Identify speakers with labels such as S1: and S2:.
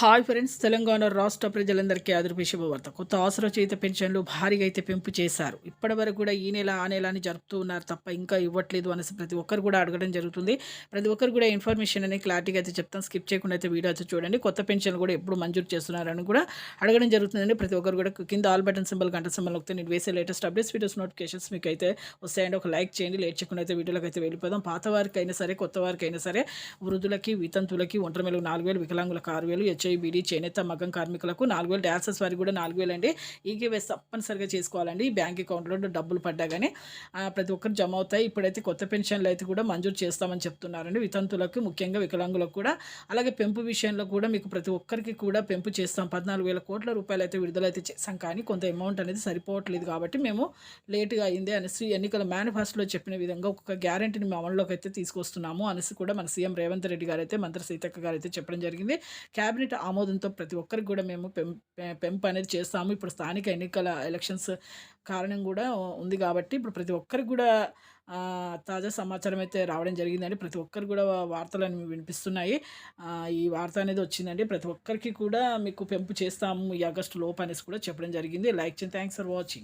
S1: Hi friends, Telangana రాష్ట్ర ప్రజలందరికీ అదృపి శుభవార్త. కొత్త ఆసరా చేత పెన్షన్లు భారీగా అయితే పెంపు చేశారు. ఇప్పటి వరకు కూడా ఈ నెల ఆ నెల అని జరుపుతూ ఉన్నారు తప్ప ఇంకా ఇవ్వట్లేదు అనేసి ప్రతి ఒక్కరు కూడా అడగడం జరుగుతుంది. ప్రతి ఒక్కరు కూడా ఇన్ఫర్మేషన్ అనేది క్లారిటీగా అయితే చెప్తాను. స్కిప్ చేయకుండా అయితే వీడియో అయితే చూడండి. కొత్త పెన్షన్లు కూడా ఎప్పుడు మంజూరు చేస్తున్నారని కూడా అడగడం జరుగుతుందండి. ప్రతి ఒక్కరు కూడా కింద ఆల్ బటన్ సింబల్ గంట సింబల్ నొక్కితే నేను వేసే లేటెస్ట్ అప్డేట్స్ వీడియోస్ నోటిఫికేషన్స్ మీకు అయితే వస్తాయండి. ఒక లైక్ చేయండి. లేట్ చేయకుండా అయితే వీడియోలోకి అయితే వెళ్ళిపోదాం. పాత వారికి అయినా సరే, కొత్త వారికి అయినా సరే, వృద్ధులకి, వితంతులకి, ఒంటరి మెలుగు 4,000, వికలాంగులకు 6,000, హెచ్ఐబిడి, చేనేత, మగ్గం కార్మికులకు 4,000, డాన్సర్స్ వారికి కూడా 4,000 అండి. ఈకేవైసీ తప్పనిసరిగా చేసుకోవాలండి. బ్యాంక్ అకౌంట్లో డబ్బులు పడ్డా కానీ ప్రతి ఒక్కరు జమ అవుతాయి. ఇప్పుడైతే కొత్త పెన్షన్లు అయితే కూడా మంజూరు చేస్తామని చెప్తున్నారండి. వితంతులకు, ముఖ్యంగా వికలాంగులకు కూడా. అలాగే పెంపు విషయంలో కూడా మీకు ప్రతి ఒక్కరికి కూడా పెంపు చేస్తాం. 14,000 కోట్ల రూపాయలు అయితే విడుదలైతే చేస్తాం. కానీ కొంత అమౌంట్ అనేది సరిపోవట్లేదు కాబట్టి మేము లేటుగా అయింది అనేసి ఎన్నికల మేనిఫెస్టోలో చెప్పిన విధంగా ఒక్కొక్క గ్యారెంటీని మేము అమల్లోకి అయితే తీసుకొస్తున్నాము అనేసి కూడా మన సీఎం రేవంత్ రెడ్డి గారు అయితే, మంత్రి సీతక్క గారు అయితే చెప్పడం జరిగింది. క్యాబినెట్ ఆమోదంతో ప్రతి ఒక్కరికి కూడా మేము పెంపు అనేది చేస్తాము. ఇప్పుడు స్థానిక ఎన్నికల ఎలక్షన్స్ కారణం కూడా ఉంది కాబట్టి ఇప్పుడు ప్రతి ఒక్కరికి కూడా తాజా సమాచారం అయితే రావడం జరిగిందండి. ప్రతి ఒక్కరు కూడా వార్తలు వినిపిస్తున్నాయి. ఈ వార్త అనేది వచ్చిందండి. ప్రతి ఒక్కరికి కూడా మీకు పెంపు చేస్తాము ఈ ఆగస్టు లోపు అనేసి కూడా చెప్పడం జరిగింది. లైక్ చేయండి. Thanks for watching.